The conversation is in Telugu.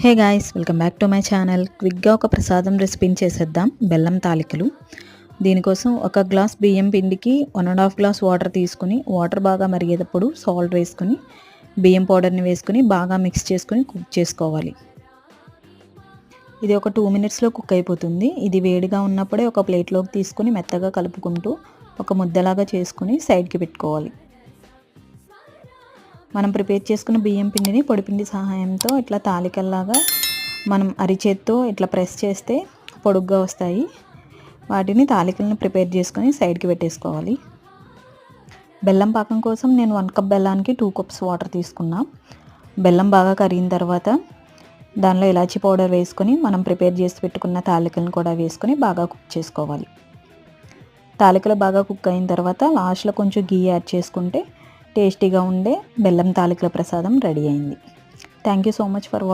Hey guys, welcome back to my channel. క్విక్గా ఒక ప్రసాదం రెసిపీని చేసేద్దాం. బెల్లం తాలికలు. దీనికోసం ఒక గ్లాస్ బియ్యం పిండికి 1.5 గ్లాస్ వాటర్ తీసుకుని, వాటర్ బాగా మరిగేటప్పుడు సాల్ట్ వేసుకుని, బియ్యం పౌడర్ని వేసుకుని బాగా మిక్స్ చేసుకుని కుక్ చేసుకోవాలి. ఇది ఒక 2 మినిట్స్లో కుక్ అయిపోతుంది. ఇది వేడిగా ఉన్నప్పుడే ఒక ప్లేట్లోకి తీసుకుని మెత్తగా కలుపుకుంటూ ఒక ముద్దలాగా చేసుకుని సైడ్కి పెట్టుకోవాలి. మనం ప్రిపేర్ చేసుకున్న బియ్యం పిండిని పొడిపిండి సహాయంతో ఇట్లా తాలికల్లాగా మనం అరిచేత్తో ఇట్లా ప్రెస్ చేస్తే పొడుగ్గా వస్తాయి. వాటిని తాలికలను ప్రిపేర్ చేసుకొని సైడ్కి పెట్టేసుకోవాలి. బెల్లం పాకం కోసం నేను 1 కప్ బెల్లానికి 2 కప్స్ వాటర్ తీసుకున్నా. బెల్లం బాగా కరిగిన తర్వాత దానిలో ఇలాచీ పౌడర్ వేసుకొని మనం ప్రిపేర్ చేసి పెట్టుకున్న తాలికలను కూడా వేసుకొని బాగా కుక్ చేసుకోవాలి. తాలికలు బాగా కుక్ అయిన తర్వాత లాస్ట్లో కొంచెం గీ యాడ్ చేసుకుంటే టేస్టీగా ఉండే బెల్లం తాలికల ప్రసాదం రెడీ అయింది. Thank you so much for